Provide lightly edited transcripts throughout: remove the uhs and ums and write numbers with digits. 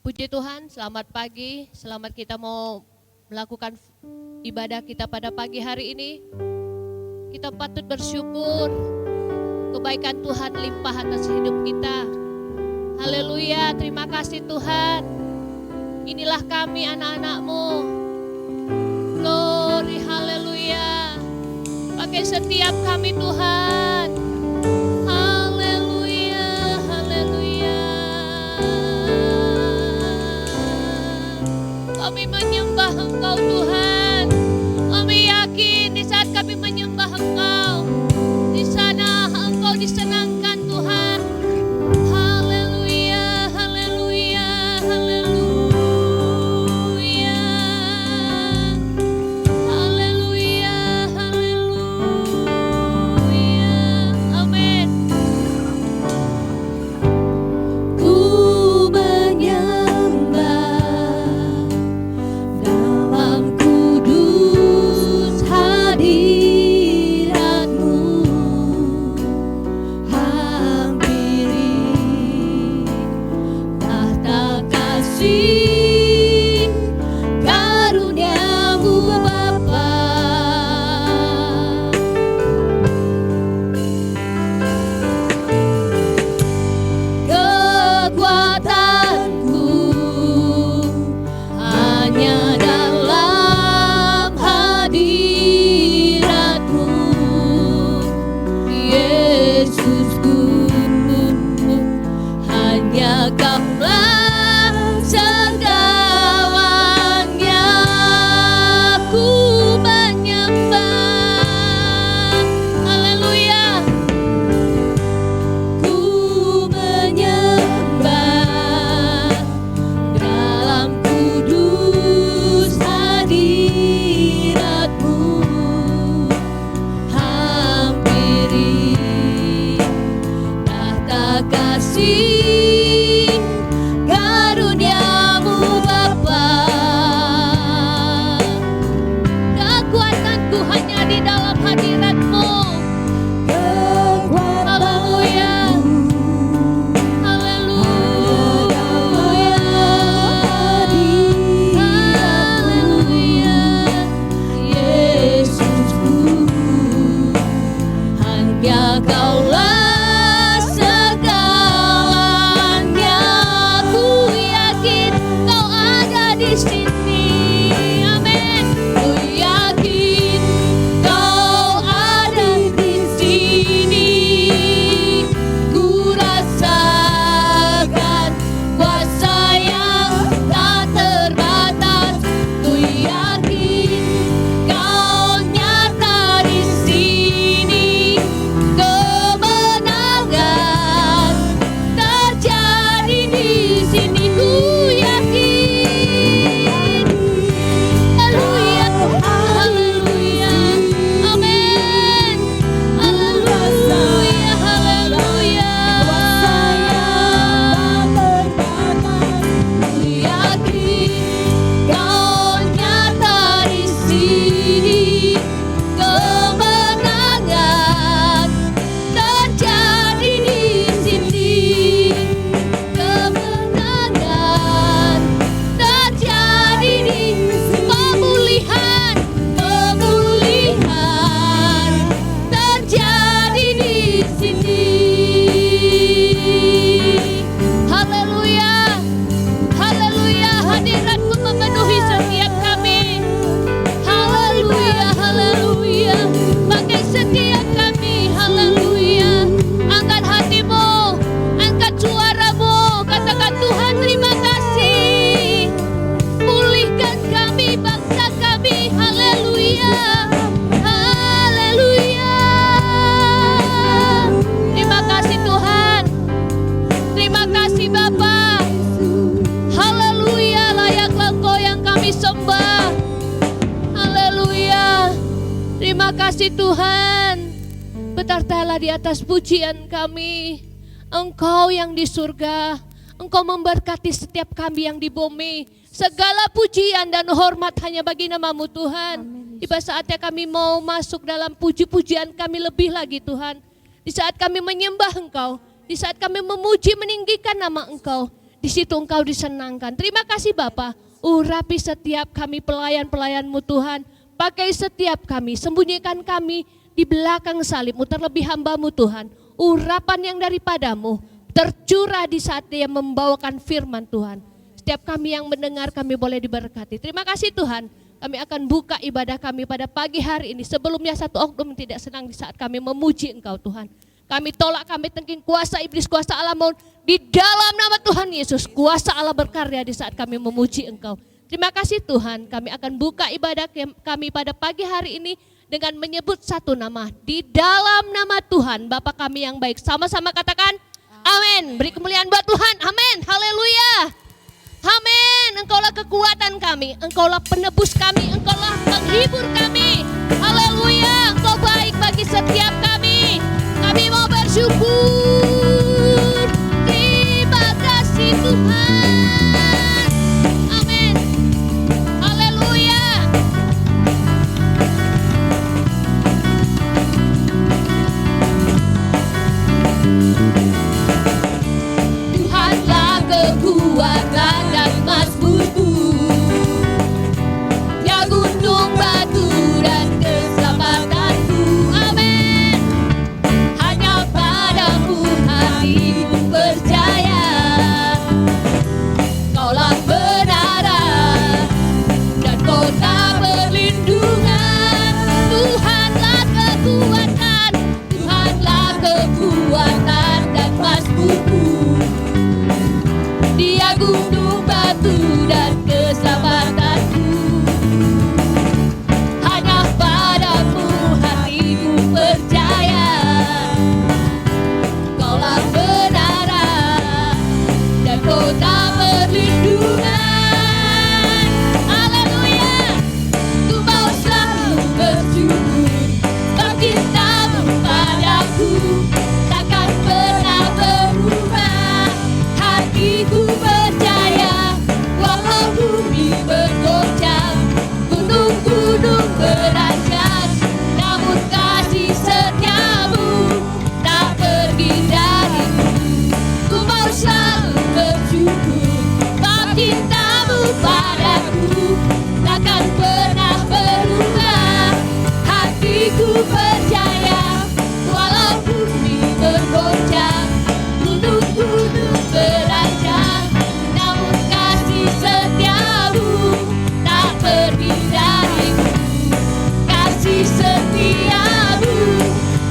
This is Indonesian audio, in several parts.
Puji Tuhan, selamat pagi. Selamat kita mau melakukan ibadah kita pada pagi hari ini. Kita patut bersyukur kebaikan Tuhan limpah atas hidup kita. Haleluya, terima kasih Tuhan. Inilah kami anak-anak-Mu. Glory, haleluya. Pakai setiap kami Tuhan. Haleluya, haleluya. Kami menyembah Engkau Tuhan. Kami yakin di saat kami menyembah Engkau, di sana Engkau disenangkan Tuhan. Haleluya, haleluya, haleluya. Haleluya, haleluya. Amin. Ku menyembah dalam kudus hadirat-Mu, hampiri tahta kasih karunia-Mu Bapa. Kekuatanku hanya dalam hadirat-Mu, Yesusku. Hanya Kaulah segalanya. Ku menyembah, haleluya. Ku menyembah dalam kudus hadirat-Mu, hampiri tahta kasih karunia-Mu Bapa. Kekuatanku hanya di dalam hadirat-Mu. Haleluya. Haleluya. Haleluya. Yesusku, hanya Kaulah segalanya. Ku yakin Kau ada di sini. Amin. Ku yakin Kau ada di sini. Ku rasakan kuasa yang tak terbatas. Ku yakin Kau nyata di sini. Kemenangan terjadi di sini. Ku yakin. Haleluya, haleluya, amin. Haleluya, haleluya. Ku yakin Kau nyata di sini. Kemenangan terjadi di sini. Kemenangan terjadi di pemulihan, pemulihan terjadi di sini. Haleluya, haleluya. Hadirat-Mu memenuhi setiap kami. Haleluya, haleluya. Pakai setiap kami, haleluya. Angkat hatimu, angkat suaramu, katakan Tuhan terima kasih. Pulihkan kami, bangsa kami, haleluya. Haleluya. Terima kasih Tuhan. Terima kasih Bapa. Haleluya, layaklah Engkau yang kami sembah. Haleluya. Terima kasih Tuhan. Bertartalah di atas pujian kami. Engkau yang di surga, Engkau memberkati setiap kami yang di bumi. Segala pujian dan hormat hanya bagi nama-Mu Tuhan. Tiba saatnya kami mau masuk dalam puji-pujian kami lebih lagi Tuhan. Di saat kami menyembah Engkau, di saat kami memuji meninggikan nama Engkau, Di situ Engkau disenangkan. Terima kasih Bapa. Urapi setiap kami pelayan-pelayan-Mu Tuhan. Pakai setiap kami, sembunyikan kami di belakang salib-Mu, terlebih hamba-Mu Tuhan. Urapan yang daripada-Mu tercurah di saat Dia membawakan firman Tuhan. Setiap kami yang mendengar kami boleh diberkati. Terima kasih Tuhan. Kami akan buka ibadah kami pada pagi hari ini. Sebelumnya satu oknum tidak senang di saat kami memuji Engkau Tuhan. Kami tolak, kami tengking kuasa iblis, kuasa alam maut. Di dalam nama Tuhan Yesus, kuasa Allah berkarya di saat kami memuji Engkau. Terima kasih Tuhan. Kami akan buka ibadah kami pada pagi hari ini dengan menyebut satu nama. Di dalam nama Tuhan, Bapa kami yang baik. Sama-sama katakan amin. Beri kemuliaan buat Tuhan. Amin. Haleluya. Amin. Engkaulah kekuatan kami, Engkaulah penebus kami, Engkaulah penghibur kami. Haleluya. Engkau baik bagi setiap kami. Kami mau bersyukur. Terima kasih Tuhan. Amin. Haleluya. Tuhanlah kekuatan dan mazmurku, ya gunung batu dan keselamatanku. Amin. Hanya padamu hatiku percaya, Kaulah benaran dan kota perlindungan. Tuhanlah kekuatan, Tuhanlah kekuatan dan mazmurku. Dia gunung batu dan keselamatanku. Hanya padamu hatiku percaya, Kaulah benaran dan kota perlindungan. Haleluya. Ku mau selalu bersyukur, sebab cintamu padaku takkan pernah berubah. Hatiku percaya, walau bumi bergoncang, gunung-gunung beranjak, namun kasih setiamu tak pergi dariku. Ku mau selalu bersyukur, sebab cintamu padaku takkan pernah berubah. Hatiku percaya, walau bumi bergoncang, gunung-gunung beranjak, namun kasih setiamu tak pergi dariku. Kasih setiamu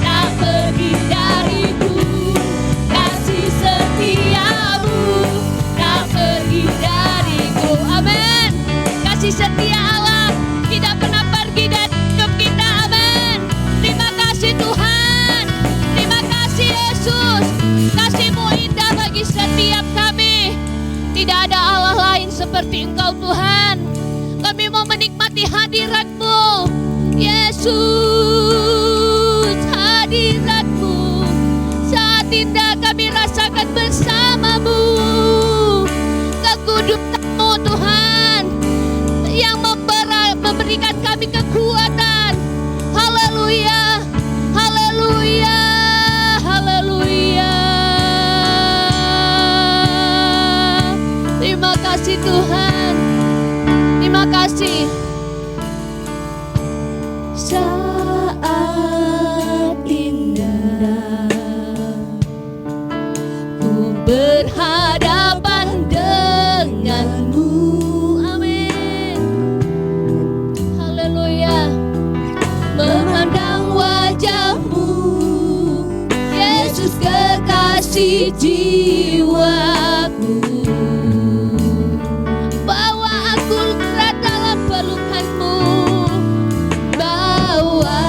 tak pergi dariku. Kasih setiamu tak pergi dariku. Amin. Kasih setia Allah tidak pernah pergi dari hidup kita. Amin. Terima kasih Tuhan. Terima kasih Yesus. Kasih-Mu indah bagi setiap kami. Tidak ada Allah lain seperti Engkau Tuhan. Kami mau menikmati hadirat-Mu Yesus. Hadirat-Mu saat indah kami rasakan bersama-Mu. Kekudusan-Mu Tuhan yang memberikan kami kekuatan. Haleluya. Haleluya. Haleluya. Terima kasih Tuhan. Terima kasih. Saat indah ku berhadapan denganmu. Amin. Haleluya. Memandang wajah-Mu Yesus, kekasih jiwaku. Bawa aku erat dalam pelukan-Mu, bawa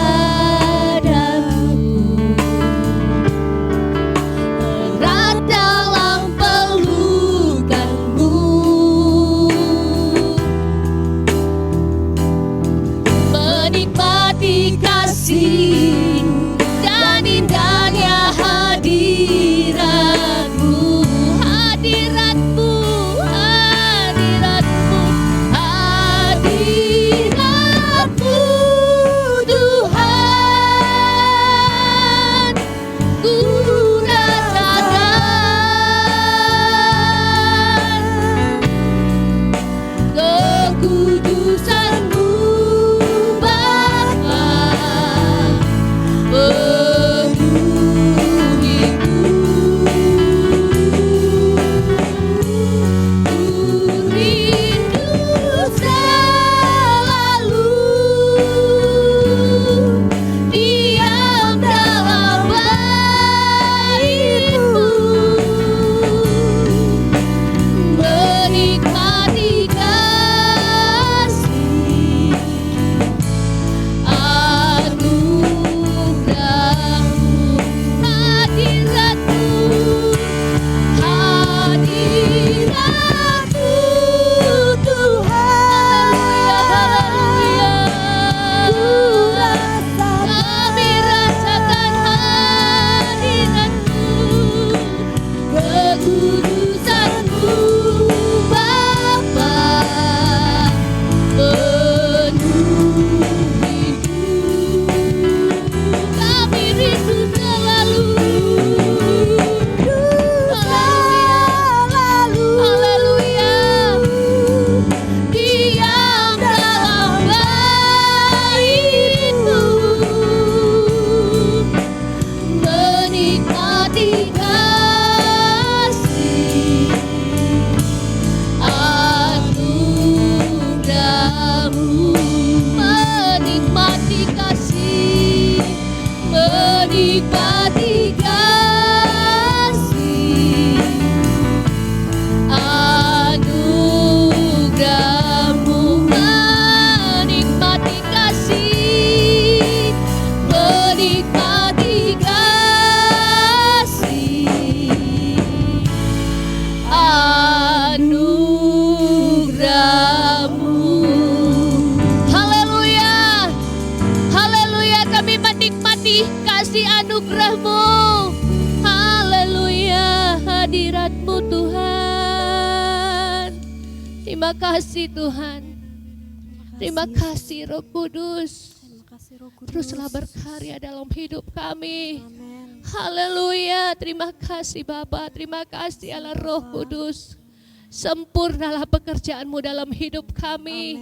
daku erat dalam pelukan-Mu. Menikmati kasih dan indahnya hadirat-Mu. Hadirat-Mu, hadirat-Mu, hadirat-Mu Tuhan. Ku rasakan kasih anugerah-Mu. Haleluya, hadirat-Mu Tuhan. Terima kasih Tuhan. Terima kasih Roh Kudus. Teruslah berkarya dalam hidup kami. Haleluya. Terima kasih Bapa. Terima kasih Allah Roh Kudus. Sempurnalah pekerjaan-Mu dalam hidup kami.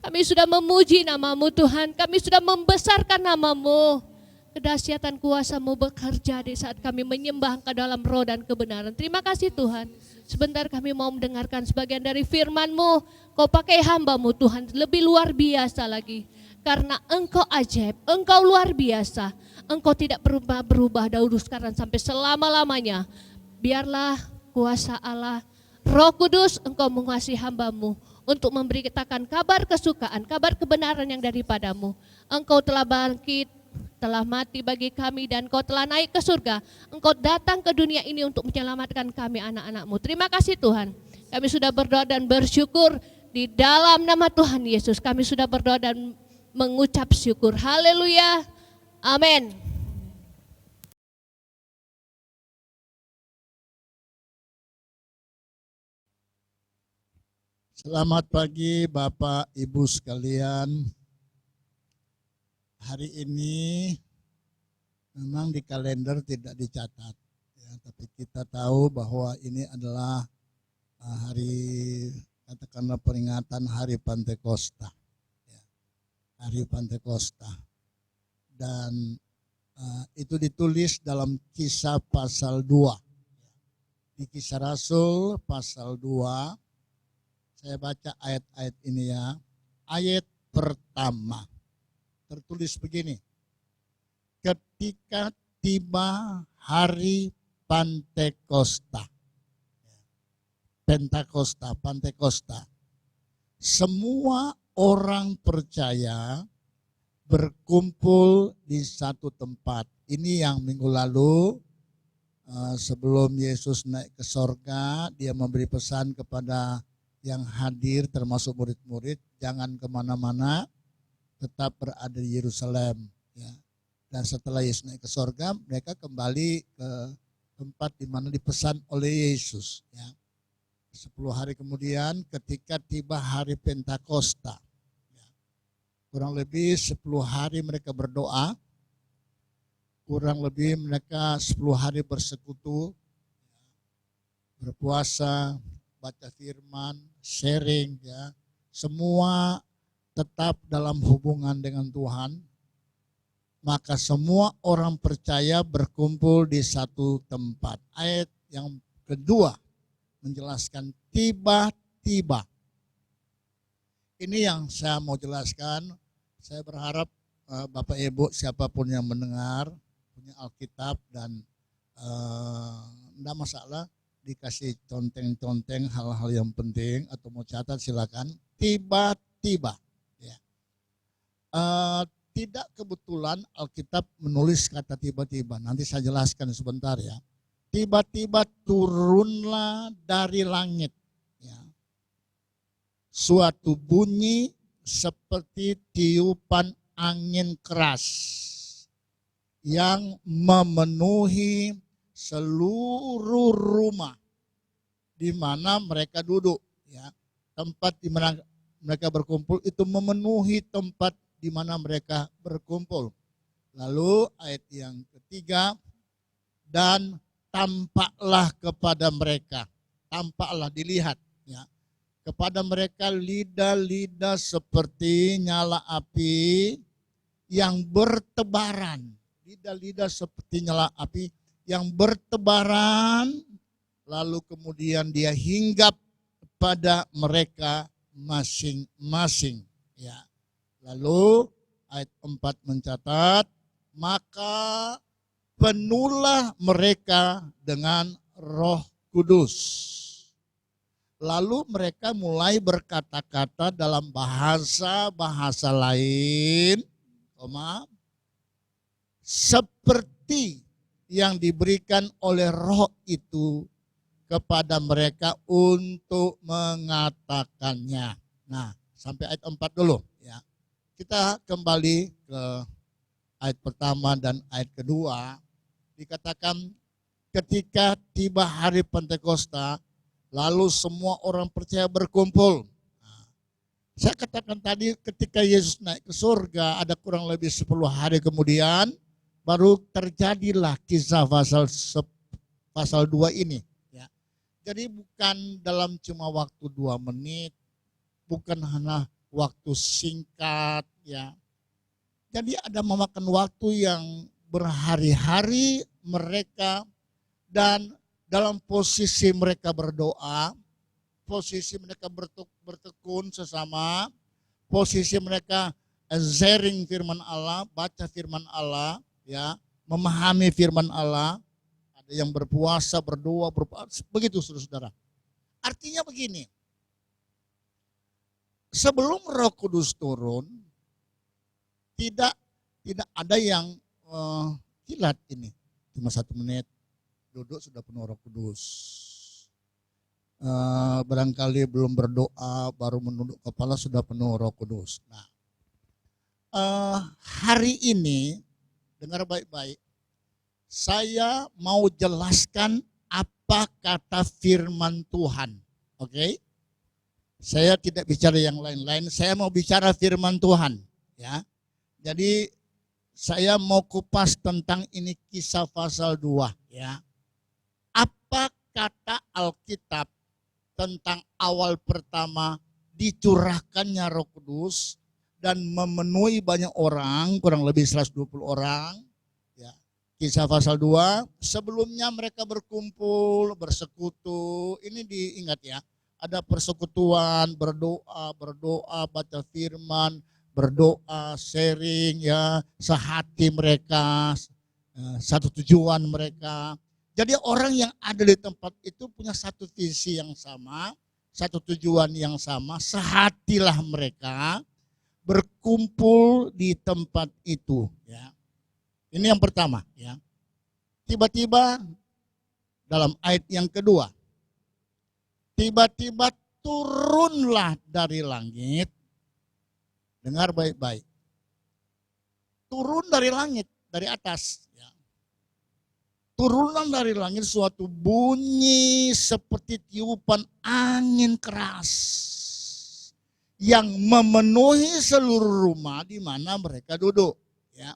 Kami sudah memuji nama-Mu Tuhan. Kami sudah membesarkan nama-Mu. Kedahsyatan kuasa-Mu bekerja di saat kami menyembah Engkau dalam roh dan kebenaran. Terima kasih Tuhan. Sebentar kami mau mendengarkan sebagian dari firman-Mu. Kau pakai hamba-Mu Tuhan lebih luar biasa lagi. Karena Engkau ajaib, Engkau luar biasa. Engkau tidak berubah dahulu sekarang sampai selama-lamanya. Biarlah kuasa Allah, Roh Kudus, Engkau menguasai hamba-Mu untuk memberitakan kabar kesukaan, kabar kebenaran yang daripadamu. Engkau telah bangkit, telah mati bagi kami, dan Kau telah naik ke surga. Engkau datang ke dunia ini untuk menyelamatkan kami anak-anak-Mu. Terima kasih Tuhan. Kami sudah berdoa dan bersyukur di dalam nama Tuhan Yesus. Kami sudah berdoa dan mengucap syukur. Haleluya. Amin. Selamat pagi Bapak Ibu sekalian. Hari ini memang di kalender tidak dicatat, ya, tapi kita tahu bahwa ini adalah hari, katakanlah peringatan Hari Pantekosta, ya, Hari Pantekosta, dan itu ditulis dalam Kisah pasal 2. Di Kisah Rasul pasal 2, saya baca ayat-ayat ini ya. Ayat pertama tertulis begini. Ketika tiba hari Pantekosta. Pantekosta. Semua orang percaya berkumpul di satu tempat. Ini yang minggu lalu sebelum Yesus naik ke sorga, dia memberi pesan kepada yang hadir termasuk murid-murid, jangan kemana-mana, tetap berada di Yerusalem. Ya. Dan setelah Yesus naik ke sorga, mereka kembali ke tempat di mana dipesan oleh Yesus. Ya. 10 hari kemudian ketika tiba hari Pentakosta, ya, kurang lebih 10 hari mereka berdoa, kurang lebih mereka 10 hari bersekutu, berpuasa, baca firman, sharing, ya, semua tetap dalam hubungan dengan Tuhan. Maka semua orang percaya berkumpul di satu tempat. Ayat yang kedua menjelaskan tiba-tiba. Ini yang saya mau jelaskan. Saya berharap Bapak Ibu siapapun yang mendengar punya Alkitab dan tidak masalah dikasih conteng-conteng hal-hal yang penting atau mau catat silakan. Tiba-tiba, ya. Tidak kebetulan Alkitab menulis kata tiba-tiba. Nanti saya jelaskan sebentar ya. Tiba-tiba turunlah dari langit, ya, suatu bunyi seperti tiupan angin keras yang memenuhi seluruh rumah di mana mereka duduk, ya. Tempat di mana mereka berkumpul itu memenuhi tempat di mana mereka berkumpul. Lalu ayat yang ketiga, dan tampaklah kepada mereka, tampaklah dilihat, ya, kepada mereka lidah-lidah seperti nyala api yang bertebaran, lidah-lidah seperti nyala api yang bertebaran, lalu kemudian dia hinggap pada mereka masing-masing. Ya. Lalu ayat 4 mencatat, maka penuhlah mereka dengan Roh Kudus. Lalu mereka mulai berkata-kata dalam bahasa-bahasa lain, seperti yang diberikan oleh Roh itu kepada mereka untuk mengatakannya. Nah, sampai ayat 4 dulu, ya. Kita kembali ke ayat pertama dan ayat kedua, dikatakan ketika tiba hari Pentakosta, lalu semua orang percaya berkumpul. Nah, saya katakan tadi ketika Yesus naik ke surga, ada kurang lebih 10 hari kemudian, baru terjadilah kisah pasal 2 ini. Ya. Jadi bukan dalam cuma waktu 2 menit, bukan hanya waktu singkat, ya. Jadi ada memakan waktu yang berhari-hari mereka, dan dalam posisi mereka berdoa, posisi mereka bertekun sesama, posisi mereka sharing firman Allah, baca firman Allah, ya, memahami firman Allah, ada yang berpuasa, berdoa, begitu saudara-saudara. Artinya begini, sebelum Roh Kudus turun, tidak ada yang kilat ini. Cuma 1 menit duduk sudah penuh Roh Kudus. Barangkali belum berdoa, baru menunduk kepala sudah penuh Roh Kudus. Nah, hari ini dengar baik-baik. Saya mau jelaskan apa kata firman Tuhan. Oke? Saya tidak bicara yang lain-lain, saya mau bicara firman Tuhan, ya. Jadi saya mau kupas tentang ini kisah pasal 2, ya. Apa kata Alkitab tentang awal pertama dicurahkannya Roh Kudus dan memenuhi banyak orang, kurang lebih 120 orang, ya. Kisah pasal 2, sebelumnya mereka berkumpul, bersekutu, ini diingat ya, ada persekutuan, berdoa, baca firman, berdoa, sharing, ya, sehati mereka, satu tujuan mereka. Jadi orang yang ada di tempat itu punya satu visi yang sama, satu tujuan yang sama, sehatilah mereka berkumpul di tempat itu, ya. Ini yang pertama, ya. Tiba-tiba dalam ayat yang kedua, tiba-tiba turunlah dari langit. Dengar baik-baik. Turun dari langit, dari atas. Ya. Turunlah dari langit suatu bunyi seperti tiupan angin keras yang memenuhi seluruh rumah di mana mereka duduk. Ya.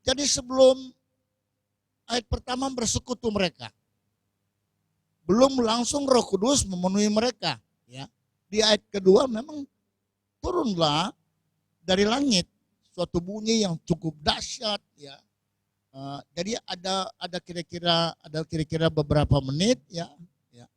Jadi sebelum ayat pertama bersekutu mereka, belum langsung Roh Kudus memenuhi mereka. Ya. Di ayat kedua memang turunlah dari langit suatu bunyi yang cukup dahsyat, ya. Jadi ada kira-kira beberapa menit, ya,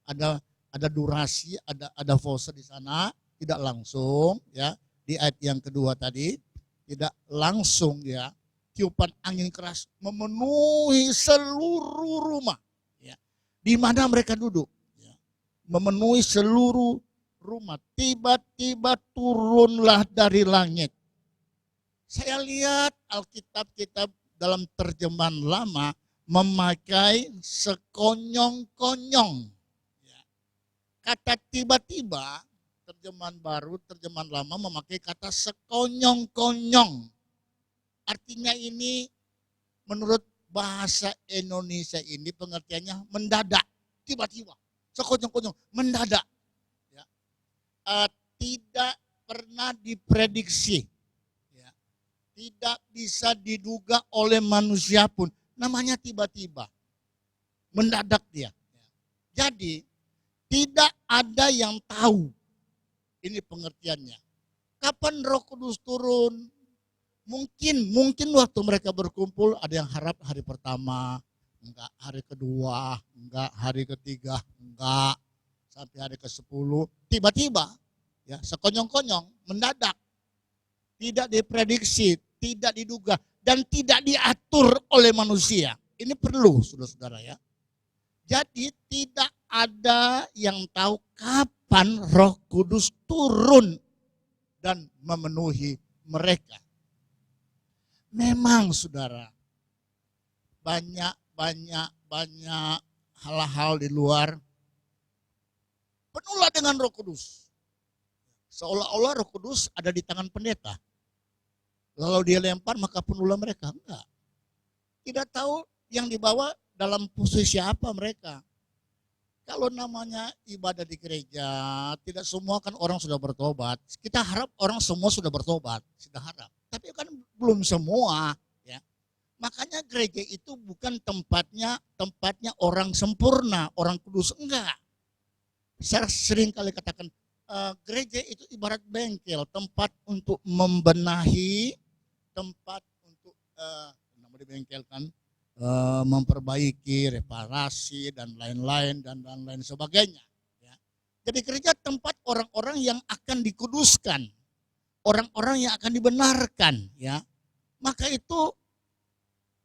ada durasi, ada fase di sana, tidak langsung, ya. Di ayat yang kedua tadi tidak langsung, ya, tiupan angin keras memenuhi seluruh rumah, ya, di mana mereka duduk, ya. Memenuhi seluruh rumah. Tiba-tiba turunlah dari langit. Saya lihat Alkitab kita dalam terjemahan lama memakai sekonyong-konyong. Kata tiba-tiba, terjemahan baru, terjemahan lama memakai kata sekonyong-konyong. Artinya ini menurut bahasa Indonesia ini pengertiannya mendadak, tiba-tiba, sekonyong-konyong, mendadak. Tidak pernah diprediksi, ya. Tidak bisa diduga oleh manusia pun, namanya tiba-tiba, mendadak dia. Jadi tidak ada yang tahu, ini pengertiannya, kapan Roh Kudus turun. Mungkin waktu mereka berkumpul ada yang harap hari pertama, enggak, hari kedua, enggak, hari ketiga, enggak, sampai hari ke-10, tiba-tiba, ya, sekonyong-konyong, mendadak, tidak diprediksi, tidak diduga, dan tidak diatur oleh manusia. Ini perlu, saudara-saudara, ya. Jadi tidak ada yang tahu kapan Roh Kudus turun dan memenuhi mereka. Memang, saudara, banyak hal-hal di luar penuhlah dengan Roh Kudus. Seolah-olah Roh Kudus ada di tangan pendeta. Lalu dia lempar maka penuhlah mereka. Enggak. Tidak tahu yang dibawa dalam posisi apa mereka. Kalau namanya ibadah di gereja, tidak semua kan orang sudah bertobat. Kita harap orang semua sudah bertobat, sudah harap. Tapi kan belum semua, ya. Makanya gereja itu bukan tempatnya orang sempurna, orang kudus, enggak. Saya sering kali katakan, gereja itu ibarat bengkel, tempat untuk membenahi, tempat untuk nama di bengkel kan, memperbaiki, reparasi dan lain-lain dan lain sebagainya. Ya. Jadi gereja tempat orang-orang yang akan dikuduskan, orang-orang yang akan dibenarkan. Ya, maka itu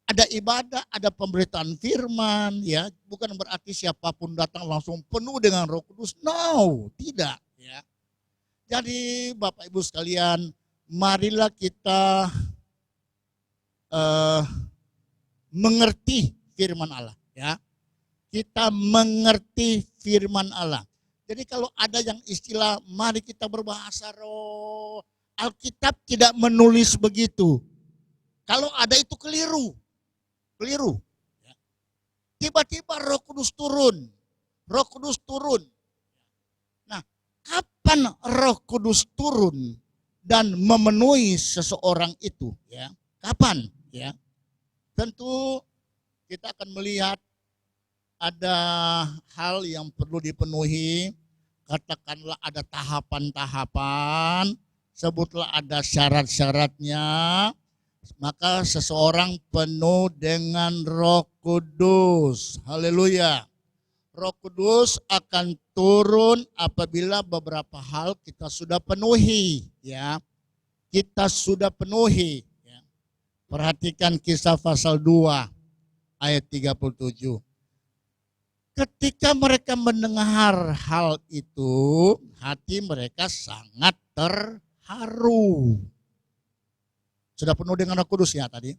ada ibadah, ada pemberitaan firman. Ya, bukan berarti siapapun datang langsung penuh dengan Roh Kudus. No, tidak. Ya. Jadi Bapak Ibu sekalian, marilah kita mengerti firman Allah, ya. Kita mengerti firman Allah. Jadi kalau ada yang istilah mari kita berbahasa roh, Alkitab tidak menulis begitu. Kalau ada itu keliru. Keliru. Ya. Tiba-tiba Roh Kudus turun. Roh Kudus turun. Nah, kapan Roh Kudus turun dan memenuhi seseorang itu, ya? Kapan, ya? Tentu kita akan melihat ada hal yang perlu dipenuhi, katakanlah ada tahapan-tahapan, sebutlah ada syarat-syaratnya, maka seseorang penuh dengan Roh Kudus. Haleluya. Roh Kudus akan turun apabila beberapa hal kita sudah penuhi, ya. Kita sudah penuhi. Perhatikan Kisah pasal 2 ayat 37. Ketika mereka mendengar hal itu, hati mereka sangat terharu. Sudah penuh dengan Roh Kudus ya tadi.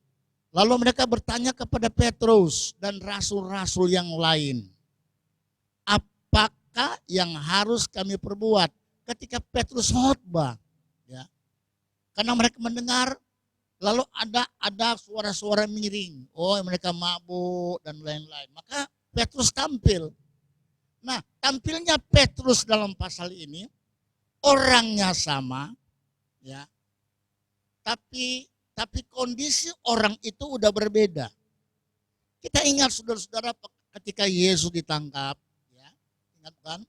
Lalu mereka bertanya kepada Petrus dan rasul-rasul yang lain, apakah yang harus kami perbuat? Ketika Petrus khotbah, ya. Karena mereka mendengar, lalu ada suara-suara miring. Oh, mereka mabuk dan lain-lain. Maka Petrus tampil. Nah, tampilnya Petrus dalam pasal ini orangnya sama, ya. Tapi kondisi orang itu udah berbeda. Kita ingat saudara-saudara ketika Yesus ditangkap, ya. Ingat kan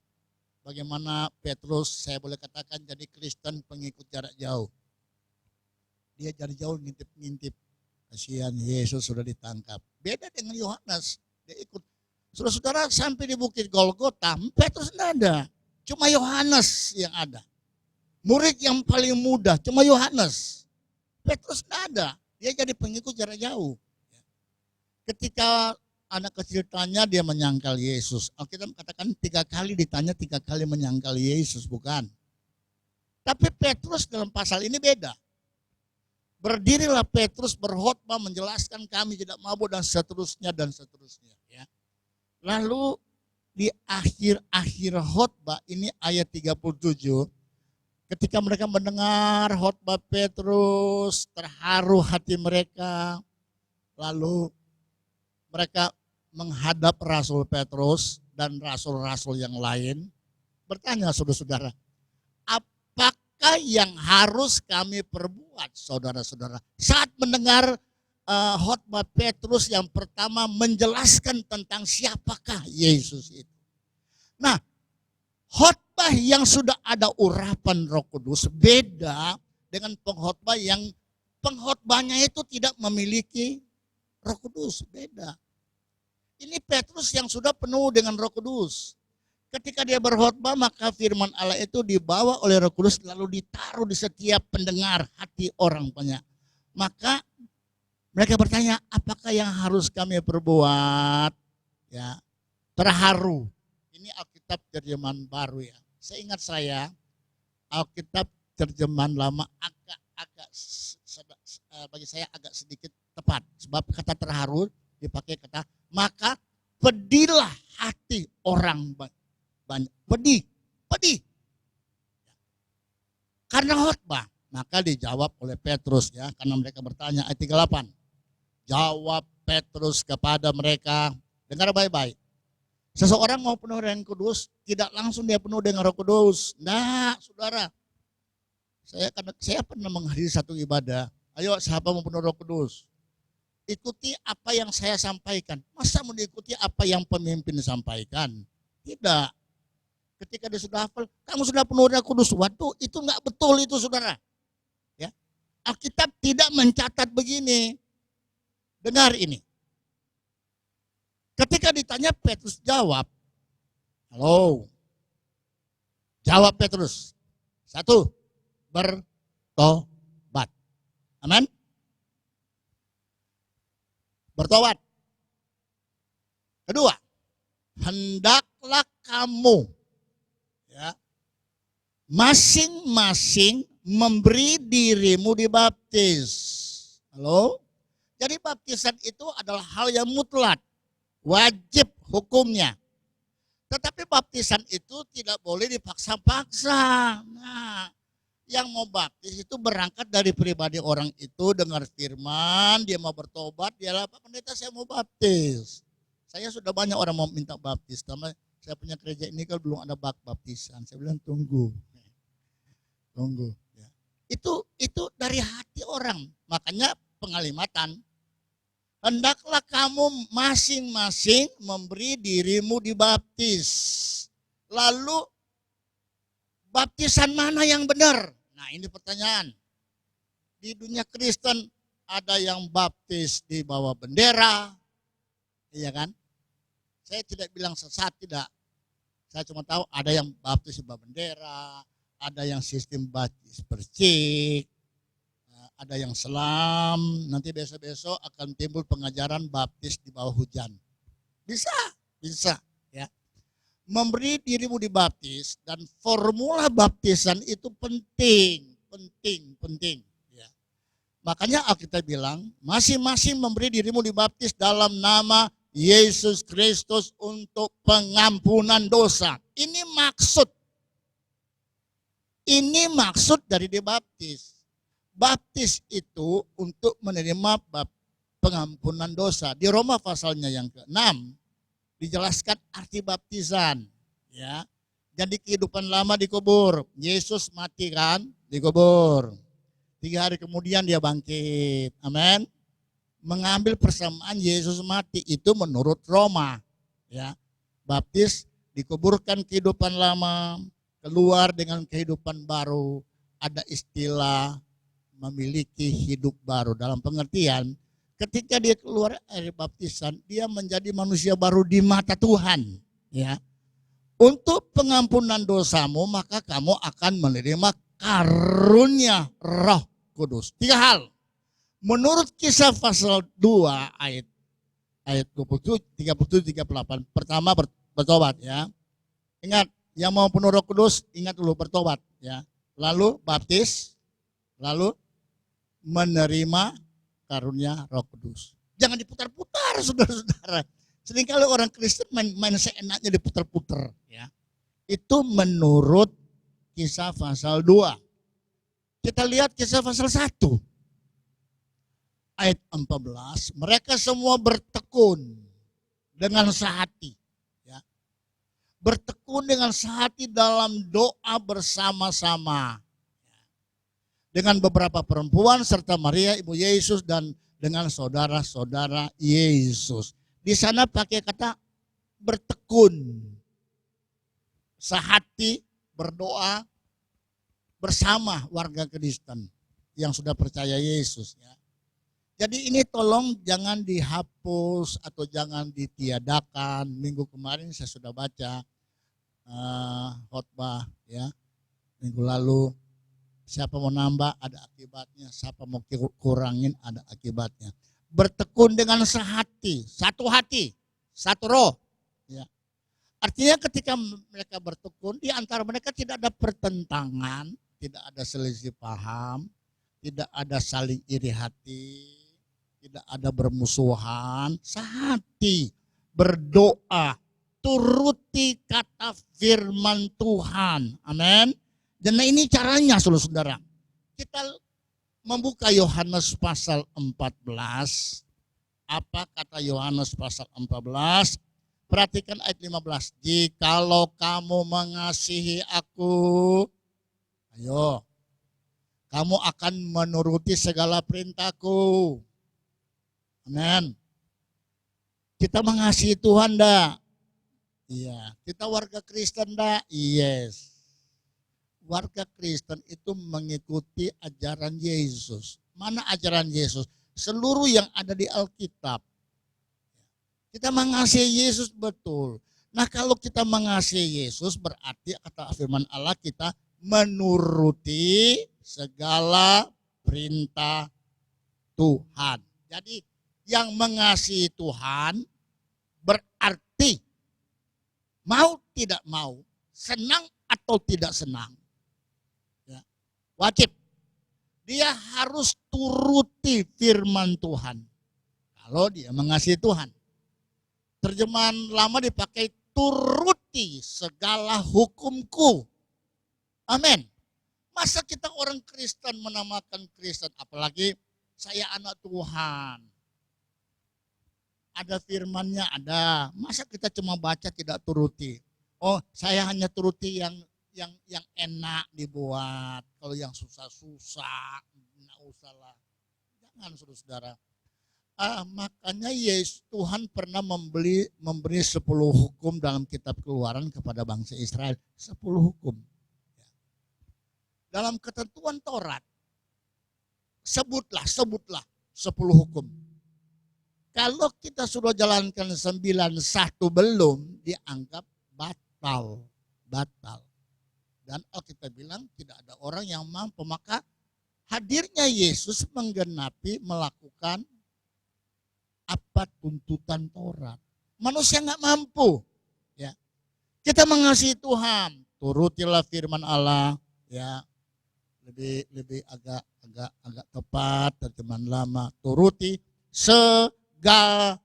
bagaimana Petrus, saya boleh katakan, jadi Kristen pengikut jarak jauh. Dia dari jauh ngintip-ngintip. Kasihan Yesus sudah ditangkap. Beda dengan Yohanes. Dia ikut. Saudara-saudara sampai di Bukit Golgota, Petrus tidak ada. Cuma Yohanes yang ada. Murid yang paling muda, cuma Yohanes. Petrus tidak ada. Dia jadi pengikut jarak jauh. Ketika anak kecil tanya, dia menyangkal Yesus. Alkitab katakan 3 kali ditanya, 3 kali menyangkal Yesus, bukan. Tapi Petrus dalam pasal ini beda. Berdirilah Petrus berkhotbah menjelaskan kami tidak mabuk dan seterusnya dan seterusnya. Ya. Lalu di akhir-akhir khotbah ini ayat 37, ketika mereka mendengar khotbah Petrus, terharu hati mereka. Lalu mereka menghadap Rasul Petrus dan rasul-rasul yang lain, bertanya saudara-saudara, apakah yang harus kami perbuat, saudara-saudara? Saat mendengar khotbah Petrus yang pertama menjelaskan tentang siapakah Yesus itu. Nah, khotbah yang sudah ada urapan Roh Kudus beda dengan pengkhotbah yang pengkhotbahnya itu tidak memiliki Roh Kudus, beda. Ini Petrus yang sudah penuh dengan Roh Kudus. Ketika dia berkhotbah, maka firman Allah itu dibawa oleh Roh Kudus lalu ditaruh di setiap pendengar hati orang banyak. Maka mereka bertanya, apakah yang harus kami perbuat? Ya, terharu. Ini Alkitab terjemahan baru ya. Seingat saya, Alkitab terjemahan lama bagi saya agak sedikit tepat. Sebab kata terharu dipakai kata, maka pedihlah hati orang banyak. Pedih. Karena khotbah. Maka dijawab oleh Petrus ya, karena mereka bertanya ayat 38. Jawab Petrus kepada mereka, dengar baik-baik. Seseorang mau penuh dengan Kudus, tidak langsung dia penuh dengan Roh Kudus. Nah, saudara, saya pernah menghadiri satu ibadah. Ayo, siapa mau penuh Roh Kudus? Ikuti apa yang saya sampaikan. Masa mau diikuti apa yang pemimpin sampaikan? Tidak. Ketika dia sudah hafal, kamu sudah penuh Roh Kudus. Waduh, itu enggak betul itu, saudara. Ya, Alkitab tidak mencatat begini. Dengar ini. Ketika ditanya, Petrus jawab. Halo. Jawab Petrus. 1, bertobat. Amin. Bertobat. Kedua, hendaklah kamu ya, masing-masing memberi dirimu dibaptis. Halo? Jadi baptisan itu adalah hal yang mutlak. Wajib hukumnya. Tetapi baptisan itu tidak boleh dipaksa-paksa. Nah, yang mau baptis itu berangkat dari pribadi orang itu, dengar firman, dia mau bertobat, dia Pak Pendeta saya mau baptis. Saya sudah banyak orang mau minta baptis, karena saya punya gereja ini kan belum ada baptisan. Saya bilang tunggu. Ya. Itu dari hati orang. Makanya pengalimatan. Hendaklah kamu masing-masing memberi dirimu dibaptis. Lalu baptisan mana yang benar? Nah, ini pertanyaan. Di dunia Kristen ada yang baptis di bawah bendera. Iya kan? Saya tidak bilang sesat, tidak. Saya cuma tahu ada yang baptis di bawah bendera, ada yang sistem baptis percik, ada yang selam. Nanti besok-besok akan timbul pengajaran baptis di bawah hujan. Bisa ya. Memberi dirimu dibaptis dan formula baptisan itu penting ya. Makanya Alkitab bilang masing-masing memberi dirimu dibaptis dalam nama Yesus Kristus untuk pengampunan dosa. Ini maksud dari dibaptis. Baptis itu untuk menerima pengampunan dosa. Di Roma pasalnya yang ke-6 dijelaskan arti baptisan, ya. Jadi kehidupan lama dikubur. Yesus mati kan, dikubur. 3 hari kemudian dia bangkit. Amin. Mengambil persamaan Yesus mati itu menurut Roma, ya. Baptis dikuburkan kehidupan lama, keluar dengan kehidupan baru. Ada istilah memiliki hidup baru dalam pengertian ketika dia keluar air baptisan, dia menjadi manusia baru di mata Tuhan, ya. Untuk pengampunan dosamu maka kamu akan menerima karunia Roh Kudus. 3 hal. Menurut Kisah pasal 2 ayat 27 37 38. Pertama bertobat, ya. Ingat, yang mau penuh Roh Kudus ingat dulu bertobat, ya. Lalu baptis, lalu menerima karunia Roh Kudus. Jangan diputar-putar, saudara-saudara. Seringkali orang Kristen main seenaknya diputar-putar, ya. Itu menurut Kisah pasal 2. Kita lihat Kisah pasal 1. Ayat 14, mereka semua bertekun dengan sehati, ya. Bertekun dengan sehati dalam doa bersama-sama. Dengan beberapa perempuan serta Maria ibu Yesus dan dengan saudara-saudara Yesus. Di sana pakai kata bertekun. Sehati berdoa bersama warga Kristen yang sudah percaya Yesus, ya. Jadi ini tolong jangan dihapus atau jangan ditiadakan. Minggu kemarin saya sudah baca khotbah, ya. Minggu lalu. Siapa mau nambah ada akibatnya, siapa mau kurangin ada akibatnya. Bertekun dengan sehati, satu hati, satu roh, ya. Artinya ketika mereka bertekun, di antara mereka tidak ada pertentangan, tidak ada selisih paham, tidak ada saling iri hati, tidak ada bermusuhan, sehati, berdoa, turuti kata firman Tuhan. Amin. Dan ini caranya, saudara-saudara. kita membuka Yohanes pasal 14. Apa kata Yohanes pasal 14? Perhatikan ayat 15. Jikalau kamu mengasihi aku, ayo, kamu akan menuruti segala perintahku. Amin. Kita mengasihi Tuhan enggak? Iya. Kita warga Kristen enggak? Yes. Warga Kristen itu mengikuti ajaran Yesus. Mana ajaran Yesus? Seluruh yang ada di Alkitab. Kita mengasihi Yesus betul. Nah, kalau kita mengasihi Yesus berarti kata firman Allah kita menuruti segala perintah Tuhan. Jadi yang mengasihi Tuhan berarti mau tidak mau, senang atau tidak senang. Ya, wajib. Dia harus turuti firman Tuhan. Kalau dia mengasihi Tuhan. Terjemahan lama dipakai turuti segala hukumku. Amin. Masa kita orang Kristen menamakan Kristen, apalagi saya anak Tuhan. Ada firmannya, ada. Masa kita cuma baca tidak turuti? Oh, saya hanya turuti yang enak dibuat. Kalau yang susah-susah, enggak usahlah. Jangan saudara-saudara. Makanya Yesus Tuhan pernah memberi 10 hukum dalam kitab Keluaran kepada bangsa Israel. 10 hukum. Dalam ketentuan Taurat, sebutlah 10 hukum. Kalau kita sudah jalankan 9, 1 belum, dianggap batal. Dan Alkitab bilang tidak ada orang yang mampu. Maka hadirnya Yesus menggenapi melakukan apa tuntutan Taurat. Manusia nggak mampu. Ya, kita mengasihi Tuhan, turutilah firman Allah. Ya, lebih agak tepat terjemahan lama. Turuti segala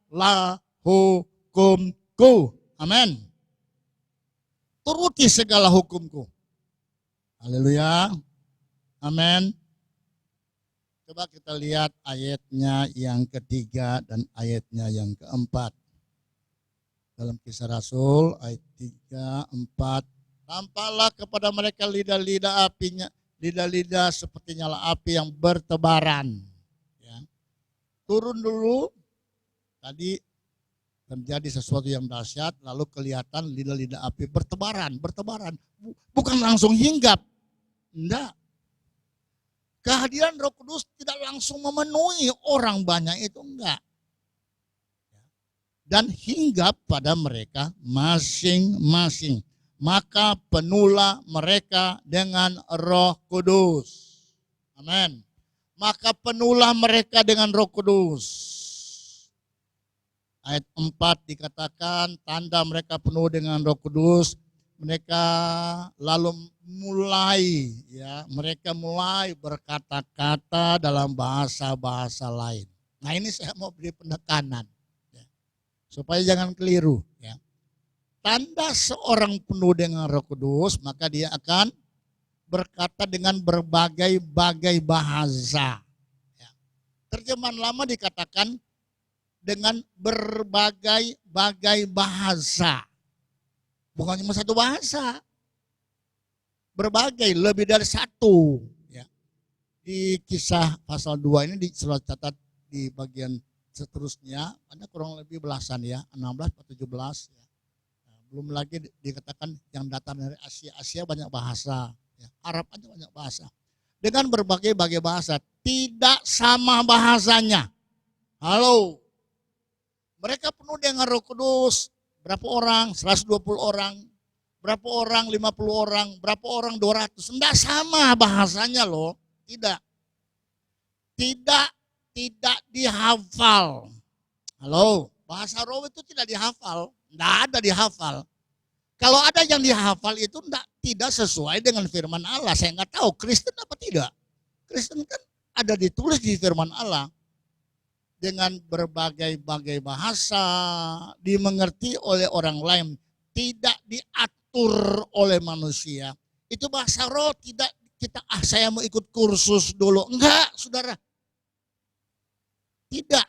hukumku. Amin. Turuti segala hukumku. Haleluya. Amin. Coba kita lihat ayatnya yang ketiga dan ayatnya yang keempat. Dalam Kisah Rasul ayat 3, 4. Tampaklah kepada mereka lidah-lidah apinya, lidah-lidah seperti nyala api yang bertebaran. Ya. Turun dulu, tadi terjadi sesuatu yang dahsyat, lalu kelihatan lidah-lidah api bertebaran. Bukan langsung hinggap. Enggak. Kehadiran Roh Kudus tidak langsung memenuhi orang banyak itu, enggak. Dan hinggap pada mereka masing-masing. Maka penuhlah mereka dengan Roh Kudus. Amin. Maka penuhlah mereka dengan Roh Kudus. Ayat 4 dikatakan tanda mereka penuh dengan Roh Kudus. Mereka lalu mereka mulai berkata-kata dalam bahasa-bahasa lain. Nah, ini saya mau beri penekanan ya, supaya jangan keliru. Ya. Tanda seorang penuh dengan Roh Kudus, maka dia akan berkata dengan berbagai-bagai bahasa. Ya. Terjemahan lama dikatakan dengan berbagai-bagai bahasa. Bukan cuma satu bahasa. Berbagai, lebih dari satu. Ya. Di Kisah pasal 2 ini selalu catat di bagian seterusnya, ada kurang lebih belasan ya, 16 atau 17. Ya. Nah, belum lagi dikatakan yang datang dari Asia banyak bahasa. Ya. Arab aja banyak bahasa. Dengan berbagai-bagai bahasa, tidak sama bahasanya. Halo. Mereka penuh dengan Roh Kudus. Berapa orang? 120 orang. Berapa orang? 50 orang. Berapa orang? 200. Enggak sama bahasanya loh. Tidak dihafal. Halo, bahasa roh itu tidak dihafal. Enggak ada dihafal. Kalau ada yang dihafal itu tidak sesuai dengan firman Allah. Saya enggak tahu Kristen apa tidak. Kristen kan ada ditulis di firman Allah. Dengan berbagai-bagai bahasa, dimengerti oleh orang lain, tidak diatur oleh manusia. Itu bahasa roh, tidak saya mau ikut kursus dulu. Enggak, saudara. Tidak.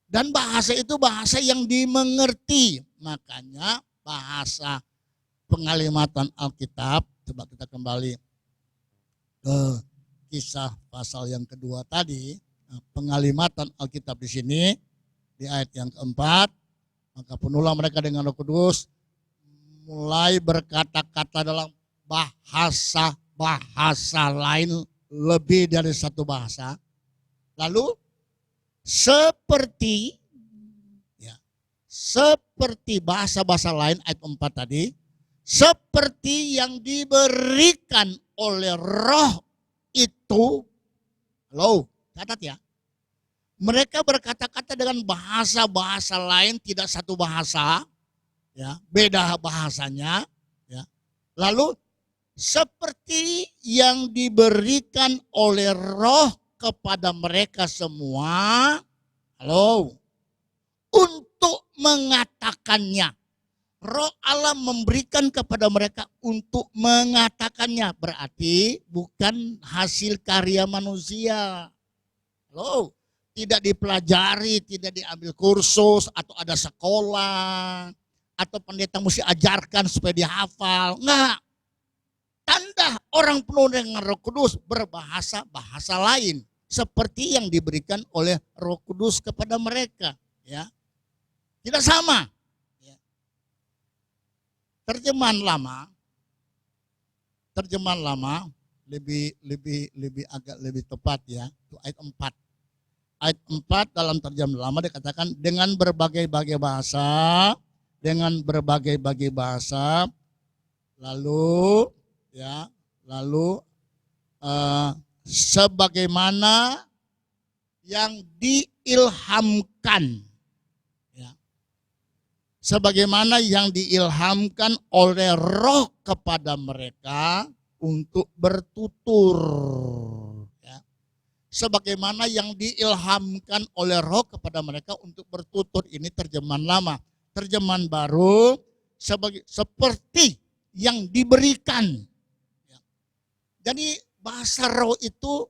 Dan bahasa itu bahasa yang dimengerti. Makanya bahasa pengalimatan Alkitab, coba kita kembali ke Kisah pasal yang kedua tadi. Nah, pengalimatan Alkitab di sini di ayat yang keempat, maka penuhlah mereka dengan Roh Kudus, mulai berkata-kata dalam bahasa lain lebih dari satu bahasa. Lalu seperti bahasa-bahasa lain ayat 4 tadi, seperti yang diberikan oleh Roh itu, catat ya. Mereka berkata-kata dengan bahasa-bahasa lain, tidak satu bahasa, ya, beda bahasanya, ya. Lalu seperti yang diberikan oleh Roh kepada mereka semua, untuk mengatakannya. Roh Allah memberikan kepada mereka untuk mengatakannya, berarti bukan hasil karya manusia. Tidak dipelajari, tidak diambil kursus, atau ada sekolah, atau pendeta mesti ajarkan supaya dihafal. Enggak. Tanda orang penuh dengan Roh Kudus berbahasa-bahasa lain. Seperti yang diberikan oleh Roh Kudus kepada mereka. Ya. Tidak sama. Ya. Terjemahan lama agak lebih tepat ya. Itu ayat 4. Ayat 4 dalam terjemahan lama dikatakan dengan berbagai-bagai bahasa, lalu sebagaimana yang diilhamkan, ya, sebagaimana yang diilhamkan oleh Roh kepada mereka untuk bertutur. Sebagaimana yang diilhamkan oleh Roh kepada mereka untuk bertutur. Ini terjemahan lama. Terjemahan baru seperti yang diberikan. Jadi bahasa Roh itu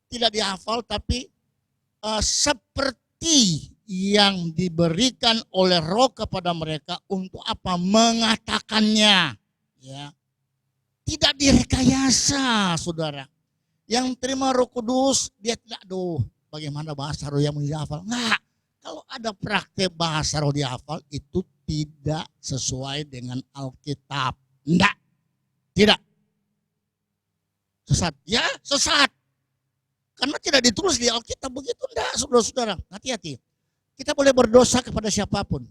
tidak dihafal, tapi seperti yang diberikan oleh Roh kepada mereka untuk apa? Mengatakannya. Ya. Tidak direkayasa, saudara. Yang terima Roh Kudus, dia tidak, bagaimana bahasa roh yang dihafal? Enggak. Kalau ada praktek bahasa roh dihafal, itu tidak sesuai dengan Alkitab. Enggak. Tidak. Sesat. Ya, sesat. Karena tidak ditulis di Alkitab begitu. Enggak, saudara-saudara. Hati-hati. Kita boleh berdosa kepada siapapun.